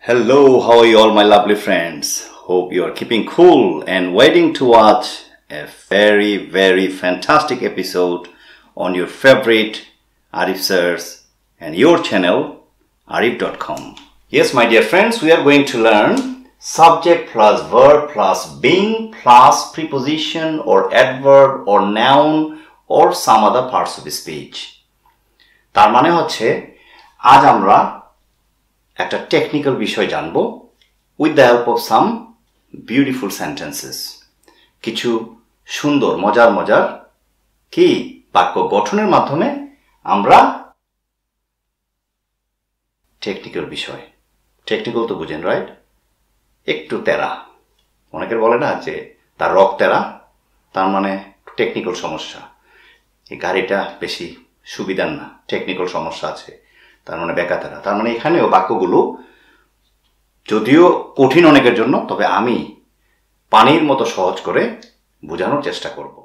Hello, how are you all my lovely friends? Hope you are keeping cool and waiting to watch a very fantastic episode on your favorite Arif sirs and your channel Arif.com. Yes, my dear friends, we are going to learn subject plus verb plus being plus preposition or adverb or noun or some other parts of speech. তার মানে হচ্ছে আজ আমরা একটা technical বিষয় জানবো with the help of some beautiful sentences. কিছু সুন্দর মজার কি বাক্য গঠনের মাধ্যমে আমরা টেকনিক্যাল বিষয় টেকনিক্যাল তো বুঝেন রাইট একটু তেরা অনেকের বলে না যে তার রক তেরা তার মানে টেকনিক্যাল সমস্যা এই গাড়িটা বেশি সুবিধার না টেকনিক্যাল সমস্যা আছে তার মানে বেকাতেরা তার মানে এখানেও বাক্যগুলো যদিও কঠিন অনেকের জন্য তবে আমি পানির মতো সহজ করে বোঝানোর চেষ্টা করব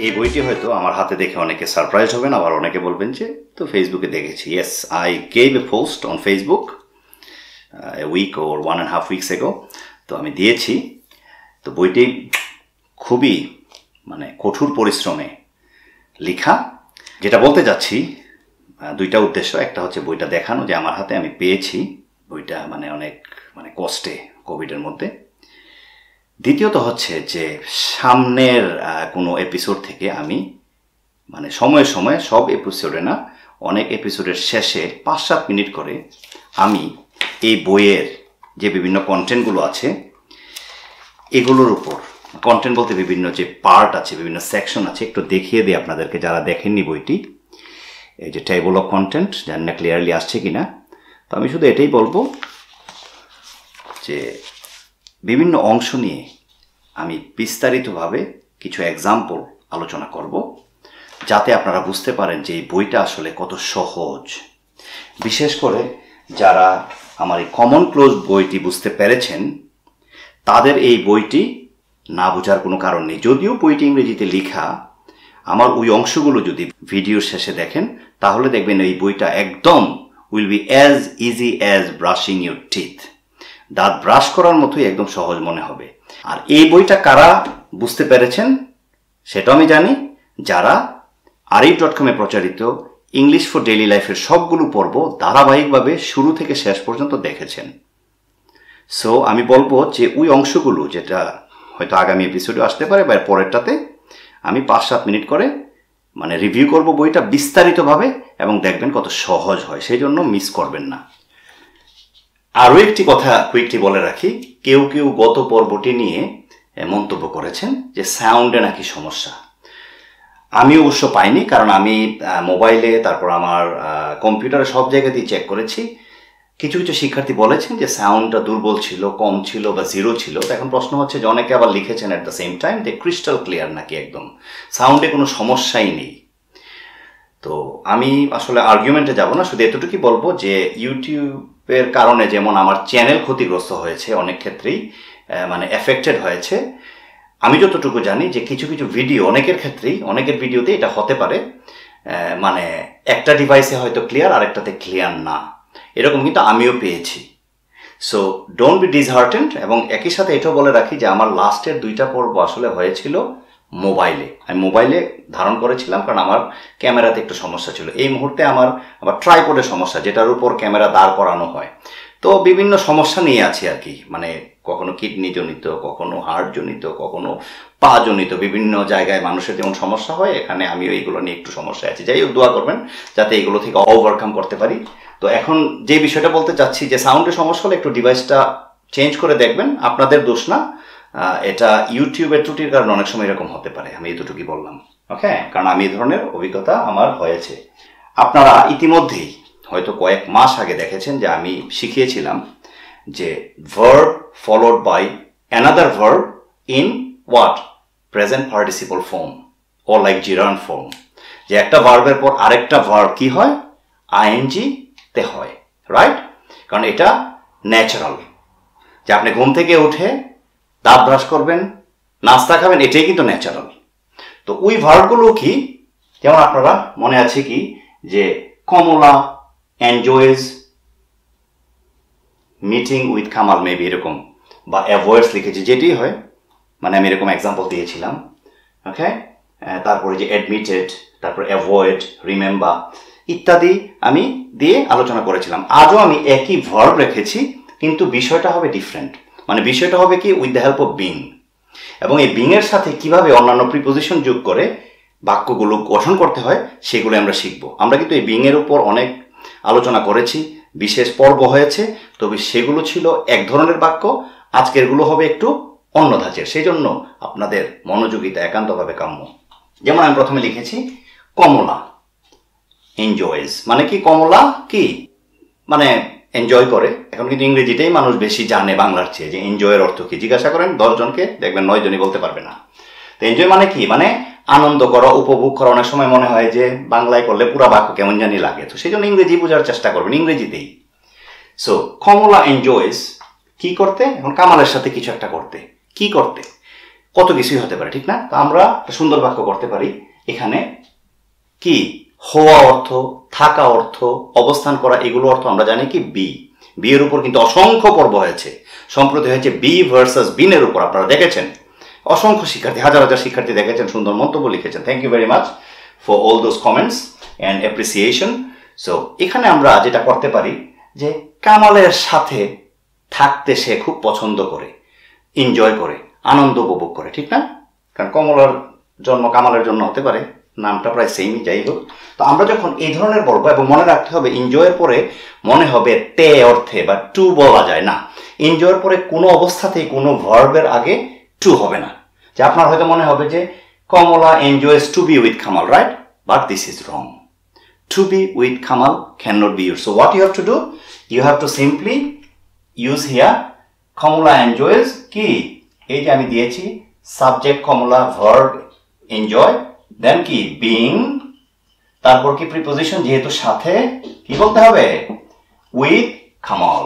এই বইটি হয়তো আমার হাতে দেখে অনেকে সারপ্রাইজ হবেন আবার অনেকে বলবেন যে তো ফেসবুকে দেখেছি yes I gave a post on Facebook a week or 1.5 weeks ago তো আমি দিয়েছি তো বইটি খুবই মানে কঠোর পরিশ্রমে লেখা যেটা বলতে যাচ্ছি দুইটা উদ্দেশ্য একটা হচ্ছে বইটা দেখানো যে আমার হাতে আমি পেয়েছি বইটা মানে অনেক মানে কষ্টে কোভিডের মধ্যে দ্বিতীয়ত হচ্ছে যে সামনের কোনো এপিসোড থেকে আমি মানে সময়ে সব এপিসোডে না অনেক এপিসোডের শেষে 5-7 মিনিট করে আমি এই বইয়ের যে বিভিন্ন কন্টেন্টগুলো আছে এগুলোর উপর কন্টেন্ট বলতে বিভিন্ন যে পার্ট আছে বিভিন্ন সেকশন আছে একটু দেখিয়ে দিই আপনাদেরকে যারা দেখেননি বইটি এই যে টেবল অফ কন্টেন্ট জানি না ক্লিয়ারলি আসছে কিনা তো আমি শুধু এটাই বলবো যে বিভিন্ন অংশ নিয়ে আমি বিস্তারিতভাবে কিছু এক্সাম্পল আলোচনা করব যাতে আপনারা বুঝতে পারেন যে এই বইটা আসলে কত সহজ বিশেষ করে যারা আমার এই কমন ক্লোজ বইটি বুঝতে পেরেছেন তাদের এই বইটি না বোঝার কোনো কারণ নেই যদিও বইটি ইংরেজিতে লেখা আমার ওই অংশগুলো যদি ভিডিওর শেষে দেখেন তাহলে দেখবেন এই বইটা একদম will be as easy as brushing your teeth দাঁত ব্রাশ করার মতোই একদম সহজ মনে হবে আর এই বইটা কারা বুঝতে পেরেছেন সেটা আমি জানি যারা Arif.com এ প্রচারিত ইংলিশ ফর ডেইলি লাইফের সবগুলো পর্ব ধারাবাহিকভাবে শুরু থেকে শেষ পর্যন্ত দেখেছেন সো আমি বলবো যে ওই অংশগুলো যেটা হয়তো আগামী এপিসোডে আসতে পারে বা পরেরটাতে আমি 5-7 মিনিট করে মানে রিভিউ করব বইটা বিস্তারিতভাবে এবং দেখবেন কত সহজ হয় সেই জন্য মিস করবেন না আরও একটি কথা কুইকলি বলে রাখি কেউ গত পর্বটি নিয়ে মন্তব্য করেছেন যে সাউন্ডে নাকি সমস্যা আমি অবশ্য পাইনি কারণ আমি মোবাইলে তারপর আমার কম্পিউটারে সব জায়গাতেই চেক করেছি কিছু শিক্ষার্থী বলেছেন যে সাউন্ডটা দুর্বল ছিল কম ছিল বা জিরো ছিল তো এখন প্রশ্ন হচ্ছে যে অনেকে আবার লিখেছেন অ্যাট দ্য সেম টাইম যে ক্রিস্টাল ক্লিয়ার নাকি একদম সাউন্ডে কোনো সমস্যাই নেই তো আমি আসলে আর্গুমেন্টে যাব না শুধু এতটুকুই বলবো যে ইউটিউবের কারণে যেমন আমার চ্যানেল ক্ষতিগ্রস্ত হয়েছে অনেক ক্ষেত্রেই মানে এফেক্টেড হয়েছে আমি যতটুকু জানি যে কিছু ভিডিও অনেকের ক্ষেত্রেই অনেকের ভিডিওতে এটা হতে পারে মানে একটা ডিভাইসে হয়তো ক্লিয়ার আরেকটাতে ক্লিয়ার না এরকম কিন্তু আমিও পেয়েছি সো ডোন্ট বি ডিসহার্টেন্ড এবং একই সাথে এটাও বলে রাখি যে আমার লাস্টের 2টা পর্ব আসলে হয়েছিল মোবাইলে আমি মোবাইলে ধারণ করেছিলাম কারণ আমার ক্যামেরাতে একটু সমস্যা ছিল এই মুহূর্তে আমার আবার ট্রাইপডের সমস্যা যেটার উপর ক্যামেরা দাঁড় করানো হয় তো বিভিন্ন সমস্যা নিয়ে আছি আর কি মানে কখনো কিডনি জনিত কখনো হার্ট জনিত কখনো পা জনিত বিভিন্ন জায়গায় মানুষের যেমন সমস্যা হয় এখানে আমিও এইগুলো নিয়ে একটু সমস্যা আছি যাই হোক দোয়া করবেন যাতে এগুলো থেকে ওভারকাম করতে পারি তো এখন যে বিষয়টা বলতে চাচ্ছি যে সাউন্ডের সমস্যা হলে একটু ডিভাইসটা চেঞ্জ করে দেখবেন আপনাদের দোষ না এটা ইউটিউবের ত্রুটির কারণে অনেক সময় এরকম হতে পারে আমি এতটুকুই বললাম ওকে কারণ আমি এই ধরনের অভিজ্ঞতা আমার হয়েছে আপনারা ইতিমধ্যেই হয়তো কয়েক মাস আগে দেখেছেন যে আমি শিখিয়েছিলাম যে verb followed by another verb in what present participle form or like gerund form যে একটা ভার্বের পর আরেকটা ভার্ব কি হয় ing তে হয় রাইট কারণ এটা ন্যাচারাল যে আপনি ঘুম থেকে উঠে দাঁত ব্রাশ করবেন নাস্তা খাবেন এটাই কিন্তু ন্যাচারাল তো ওই ভার্বগুলো কি যেমন আপনারা মনে আছে কি যে Kamala enjoys meeting with Kamal, maybe এরকম, বা অ্যাভয়েডস লিখেছি, যেটি হয়, মানে আমি এরকম এক্সাম্পল দিয়েছিলাম। ওকে, তারপরে যে অ্যাডমিটেড, তারপর অ্যাভয়েড, রিমেম্বার ইত্যাদি আমি দিয়ে আলোচনা করেছিলাম। আজও আমি একই ভার্ব রেখেছি, কিন্তু বিষয়টা হবে ডিফারেন্ট। মানে বিষয়টা হবে কি, with the help of being, এবং এই বিং এর সাথে কিভাবে অন্যান্য প্রিপোজিশন যোগ করে বাক্যগুলো গঠন করতে হয় সেগুলো আমরা শিখবো। আমরা কিন্তু এই বিং এর উপর অনেক আলোচনা করেছি, বিশেষ পর্ব হয়েছে, তবে সেগুলো ছিল এক ধরনের বাক্য। আজকেরগুলো হবে একটু অন্য ধাঁচের, সেই জন্য আপনাদের মনোযোগিতা একান্তভাবে কাম্য। যেমন আমি প্রথমে লিখেছি কমলা এনজয়েজ, মানে কি কমলা কি, মানে এনজয় করে। এখন কিন্তু ইংরেজিটাই মানুষ বেশি জানে বাংলার চেয়ে, যে এনজয়ের অর্থ কি জিজ্ঞাসা করেন 10 জনকে, দেখবেন 9 জনই বলতে পারবে না। তো এনজয় মানে কি, মানে আনন্দ করা, উপভোগ করা। অনেক সময় মনে হয় যে বাংলায় করলে পুরা বাক্য কেমন জানি লাগে, তো সেই জন্য ইংরেজি বোঝার চেষ্টা করবেন, ইংরেজিতেই। সো কমলা এনজয়েজ কি করতে, এখন কামালের সাথে কিছু একটা করতে, কি করতে, কত কিছুই হতে পারে, ঠিক না? তো আমরা একটা সুন্দর বাক্য করতে পারি এখানে, কি হওয়া অর্থ, থাকা অর্থ, অবস্থান করা, এগুলো অর্থ আমরা জানি কি বি। বি এর উপর কিন্তু অসংখ্য পর্ব হয়েছে, সম্প্রতি হয়েছে বি ভার্সাস বিনের উপর, আপনারা দেখেছেন। অসংখ্য শিক্ষার্থী, হাজার হাজার শিক্ষার্থী দেখেছেন, সুন্দর মন্তব্য লিখেছেন। Thank you very much for all those comments and appreciation. So এখানে আমরা যেটা করতে পারি, যে কামালের সাথে থাকতে সে খুব পছন্দ করে, এনজয় করে, আনন্দ উপভোগ করে, ঠিক না? কারণ কমলার জন্ম কামালের জন্য হতে পারে, নামটা প্রায় সেমই, যাই হোক। তো আমরা যখন এই ধরনের বলবো, এবং মনে রাখতে হবে এনজয়ের পরে মনে হবে তে অর্থে বা টু বলা যায় না। এনজয়ের পরে কোনো অবস্থাতেই কোনো ভার্বের আগে টু হবে না। যে আপনার হয়তো মনে হবে যে Kamala enjoys to be with Kamal, right? But this is wrong. To be with Kamal cannot be used. So what you have to do? You have to simply use here Kamala enjoys কি, এই যে আমি দিয়েছি সাবজেক্ট কমলা, verb enjoy, দেন কি being, তারপর কি preposition, যেহেতু সাথে কি বলতে হবে, উইথ কামাল।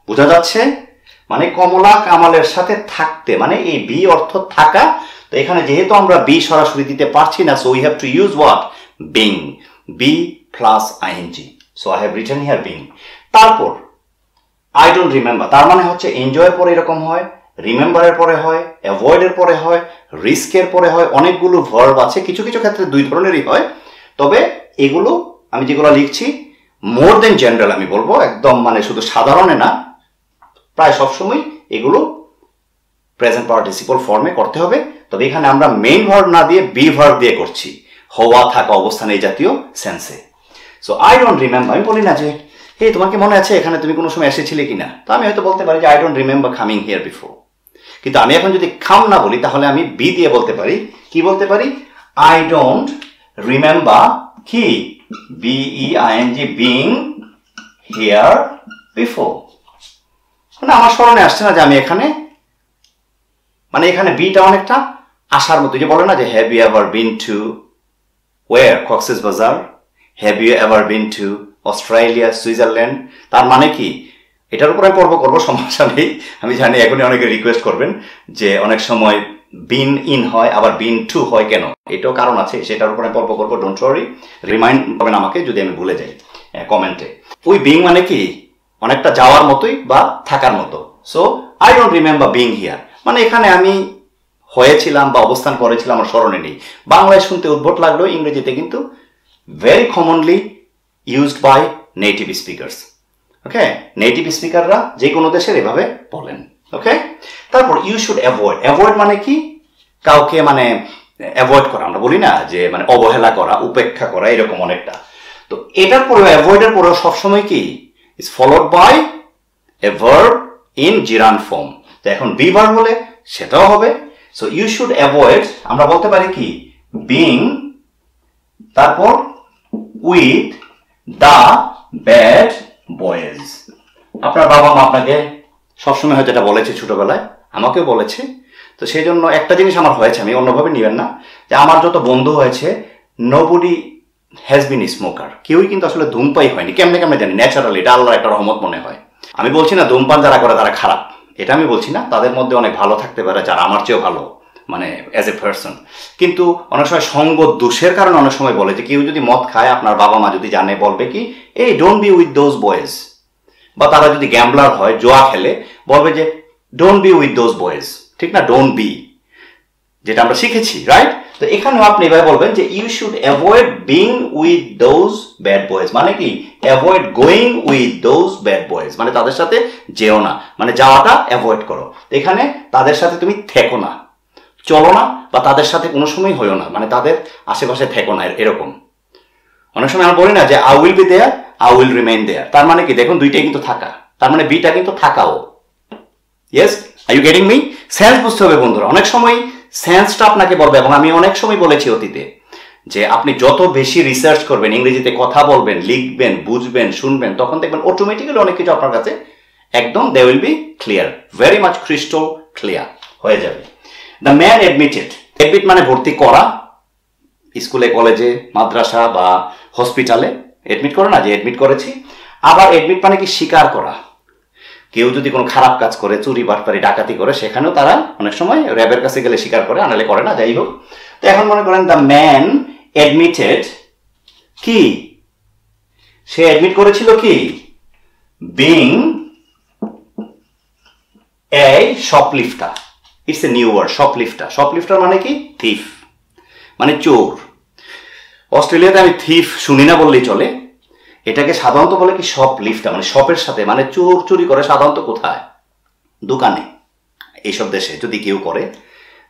বোঝা যাচ্ছে? মানে কমলা কামালের সাথে থাকতে, মানে এই বি অর্থ থাকা। তো এখানে যেহেতু আমরা বি সরাসরি দিতে পারছি না, so we have to use what, being, B plus ING. So I have written here being. তারপর আই ডোন্ট রিমেম্বার, তার মানে হচ্ছে এনজয়ের পরে এরকম হয়, রিমেম্বারের পরে হয়, অ্যাভয়েডের পরে হয়, রিস্কের পরে হয়। অনেকগুলো ভার্ব আছে, কিছু কিছু ক্ষেত্রে দুই ধরনেরই হয়। তবে এগুলো আমি যেগুলো লিখছি মোর দেন জেনারেল, আমি বলবো একদম মানে শুধু সাধারণে না, প্রায় সবসময় এগুলো প্রেজেন্ট পার্টিসিপল ফর্মে করতে হবে। তবে এখানে আমরা মেইন ভার্ব না দিয়ে বি ভার্ব দিয়ে করছি, হওয়া, থাকা, অবস্থান, এই জাতীয় সেন্সে। সো আই ডোন্ট রিমেম্বার, আমি বলি না যে হে তোমাকে মনে আছে এখানে তুমি কোনো সময় এসেছিলে কিনা, তো আমি হয়তো বলতে পারি যে I don't remember coming here before. কিন্তু আমি এখন যদি কাম না বলি, তাহলে আমি বি দিয়ে বলতে পারি, কি বলতে পারি, আই ডোন্ট রিমেম্বার কি, বিইআইএনজি, বিং হিয়ার বিফোর। মানে আমার স্মরণে আসছে না যে আমি এখানে, মানে এখানে বিটা অনেকটা আসার মতো, যে বলে না যে have you ever been to war, Cox's Bazar, have you ever been to Australia, Switzerland. তার মানে কি, এটার উপর আমি পর্ব করবো, সমস্যা নেই। আমি জানি এখনই অনেকে রিকোয়েস্ট করবেন যে অনেক সময় বিন ইন হয় আবার বিন টু হয় কেন, এটাও কারণ আছে, সেটার উপর আমি পর্ব করবো। ডোন্ট ওয়ারি, রিমাইন্ড করবেন আমাকে যদি আমি ভুলে যাই কমেন্টে। ওই বিং মানে কি, অনেকটা যাওয়ার মতোই বা থাকার মতো। So I don't remember being here, মানে এখানে আমি হয়েছিলাম বা অবস্থান করেছিলাম আমার স্মরণে নেই। বাংলায় শুনতে উদ্ভট লাগলেও ইংরেজিতে কিন্তু very commonly used by native speakers. Okay, native স্পিকাররা যে কোনো দেশের এভাবে বলেন। ওকে, তারপর ইউ শুড অ্যাভয়েড। অ্যাভয়েড মানে কি, কাউকে মানে অ্যাভয়েড করা, আমরা বলি না যে মানে অবহেলা করা, উপেক্ষা করা, এরকম অনেকটা। তো এটার পরেও, অ্যাভয়েডের পরেও সবসময় কি is followed by a verb in gerund form. তো এখন বি ভার্ব হলে সেটাও হবে। সো ইউ শুড অ্যাভয়েড, আমরা বলতে পারি কি, বিং, তারপর উইথ দ্য ব্যাড বয়েজ। আপনার বাবা মা আপনাকে সবসময় হয়তো এটা বলেছে, ছোটবেলায় আমাকেও বলেছে। তো সেই জন্য একটা জিনিস আমার হয়েছে, আমি অন্যভাবে নিবেন না, যে আমার যত বন্ধু হয়েছে নোবডি হ্যাজ বিন স্মোকার, কেউই কিন্তু আসলে ধূমপাই হয়নি। কেমনে কেমনে জানি, ন্যাচারালি, এটা আল্লাহর একটা রহমত মনে হয়। আমি বলছি না ধূমপান যারা করে তারা খারাপ, এটা আমি বলছি না। তাদের মধ্যে অনেক ভালো থাকতে পারে, যারা আমার চেয়েও ভালো, মানে অ্যাজ এ পার্সন। কিন্তু অনেক সময় সঙ্গ দোষের কারণে অনেক সময় বলে যে কেউ যদি মদ খায়, আপনার বাবা মা যদি জানে, বলবে কি এই don't be with those boys. বা তারা যদি গ্যাম্বলার হয়, জোয়া খেলে, বলবে যে don't be with those boys, ঠিক না, ডোন্ট বি, যেটা আমরা শিখেছি, রাইট? তো এখানেও আপনি এভাবে বলবেন যে you should avoid being with those bad boys, মানে কি avoid going with those bad boys, মানে তাদের সাথে যেও না, মানে যাওয়াটা অ্যাভয়েড করো। এখানে তাদের সাথে তুমি থেকো না, চলো না, বা তাদের সাথে কোনো সময় হইও না, মানে তাদের আশেপাশে থেকো না, এরকম। অনেক সময় আমরা বলি না যে I will be there, I will remain there, তার মানে কি দেখুন দুইটাই কিন্তু থাকা, তার মানে বিটা কিন্তু থাকাও। Yes, are you getting me? Sense বুঝতে হবে বন্ধুরা। অনেক সময় সেন্সটা আপনাকে বলবে, এবং আমি অনেক সময় বলেছি অতীতে যে আপনি যত বেশি রিসার্চ করবেন, ইংরেজিতে কথা বলবেন, লিখবেন, বুঝবেন, শুনবেন, তখন দেখবেন অটোমেটিক্যালি অনেক কিছু আপনার কাছে একদম they will be clear, very much crystal clear হয়ে যাবে। দ্য ম্যান অ্যাডমিটেড, অ্যাডমিট মানে ভর্তি করা, স্কুলে, কলেজে, মাদ্রাসা বা হসপিটালে অ্যাডমিট করে না, যে অ্যাডমিট করেছি। আবার অ্যাডমিট মানে কি স্বীকার করা, কেউ যদি কোনো খারাপ কাজ করে, চুরি, বাটপারি, ডাকাতি করে, সেখানেও তারা অনেক সময় র্যাবের কাছে গেলে স্বীকার করে, আনালে করে না, যাই হোক। তো এখন মনে করেন দ্য ম্যান অ্যাডমিটেড কি, সে অ্যাডমিট করেছিল কি being a shoplifter. It's a new word, shoplifter. Shoplifter মানে কি থিফ, মানে চোর। অস্ট্রেলিয়াতে আমি থিফ শুনি না বললেই চলে, এটাকে সাধারণত বলে কি শপলিফটার, মানে শপের সাথে, মানে চোর চুরি করে সাধারণত কোথায়, দোকানে, এইসব দেশে যদি কেউ করে।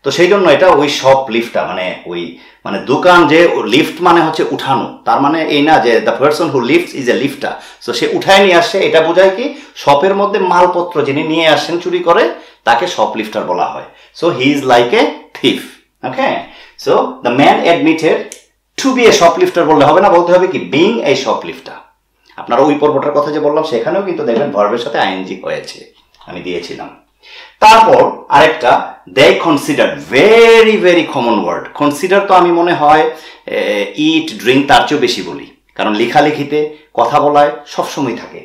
তো সেই জন্য এটা ওই শপলিফটার, মানে ওই মানে দোকান, যে লিফট মানে হচ্ছে উঠানো, তার মানে এই না যে the person who lifts is a lifter. So সে উঠায় নিয়ে আসে, এটা বোঝায় কি শপের মধ্যে মালপত্র যিনি নিয়ে আসেন চুরি করে, তাকে শপলিফটার বলা হয়। So he is like a thief. Okay, so the man admitted to be a shoplifter বললে হবে না, বলতে হবে কি বিং এ শপলিফটার। আপনারা ওই পর্বটার কথা যে বললাম সেখানেও কিন্তু দেখবেন ভার্বের সাথে আইএনজি হয়েছে, আমি দিয়েছিলাম। তারপর আরেকটা, they consider, very very common word. Consider তো আমি মনে হয় ইট, ড্রিঙ্ক তার চেয়েও বেশি বলি, কারণ লেখালেখিতে, কথা বলায় সবসময় থাকে।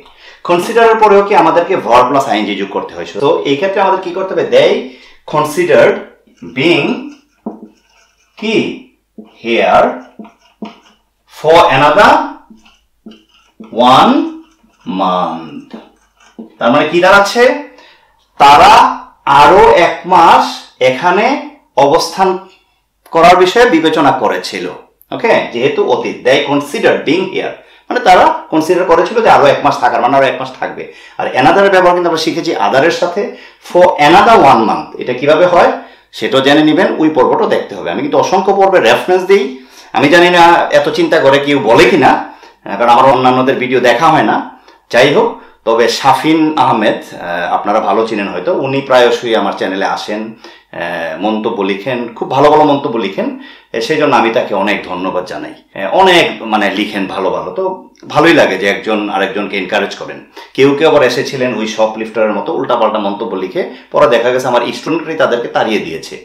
কনসিডারের পরেও কি আমাদেরকে ভার্ব প্লাস আইএনজি যোগ করতে হয়। তো এই ক্ষেত্রে আমাদের কি করতে হবে, দে কনসিডার্ড বিং কি হিয়ার ফর অ্যানাদার 1 month। তার মানে কি দাঁড়াচ্ছে, তারা আরো 1 মাস এখানে অবস্থান করার বিষয়ে বিবেচনা করেছিল। ওকে, যেহেতু অতীত, দে কনসিডার বিং হিয়ার, মানে তারা কনসিডার করেছিল যে আরো 1 মাস থাকার, মানে আরো 1 মাস থাকবে। আর অ্যানাদারের ব্যবহার কিন্তু আমরা শিখেছি আদারের সাথে, ফর অ্যানাদার 1 month। এটা কিভাবে হয় সেটাও জেনে নেবেন, ওই পর্বটা দেখতে হবে। আমি কিন্তু অসংখ্য পর্বে রেফারেন্স দিই, আমি জানি না এত চিন্তা করে কেউ বলে কিনা, কারণ আমার অন্যান্যদের ভিডিও দেখা হয় না। যাই হোক, তবে শাফিন আহমেদ আপনারা ভালো চিনেন হয়তো, উনি প্রায়শই আমার চ্যানেলে আসেন, মন্তব্য লিখেন, খুব ভালো ভালো মন্তব্য লিখেন, সেই জন্য আমি তাকে অনেক ধন্যবাদ জানাই। অনেক মানে লিখেন ভালো ভালো, তো ভালোই লাগে যে একজন আরেকজনকে এনকারেজ করেন। কেউ কেউ আবার এসেছিলেন ওই শপলিফটারের মতো উল্টাপাল্টা মন্তব্য লিখে, পরে দেখা গেছে আমার স্টুডেন্টরাই তাদেরকে তাড়িয়ে দিয়েছে,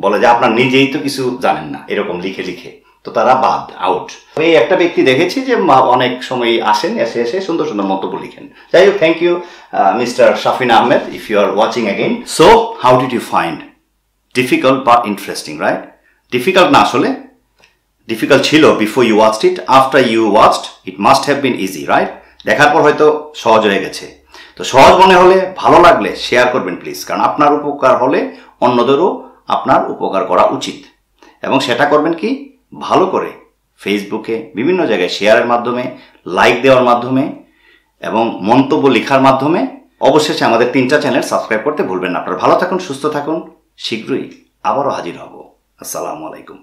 বলে যে আপনার নিজেই তো কিছু জানেন না, এরকম লিখে লিখে, তো তারা বাদ, আউট। এই একটা ব্যক্তি দেখেছি যে অনেক সময় আসেন, এসে সুন্দর সুন্দর মন্তব্য লিখেন। যাই হোক, thank you mister Shafin Ahmed, if you are watching again. So how did you find? Difficult but interesting, right? Difficult না, আসলে ডিফিকাল্ট ছিল before you watched it, after you watched it must have been easy, right? দেখার পর হয়তো সহজ হয়ে গেছে। তো সহজ মনে হলে, ভালো লাগলে শেয়ার করবেন প্লিজ, কারণ আপনার উপকার হলে অন্যদেরও আপনার উপকার করা উচিত। এবং সেটা করবেন কি, ভালো করে ফেসবুকে বিভিন্ন জায়গায় শেয়ারের মাধ্যমে, লাইক দেওয়ার মাধ্যমে এবং মন্তব্য লেখার মাধ্যমে। অবশেষে আমাদের 3টা চ্যানেল সাবস্ক্রাইব করতে ভুলবেন না। আপনারা ভালো থাকুন, সুস্থ থাকুন, শীঘ্রই আবারও হাজির হব। আসসালামু আলাইকুম।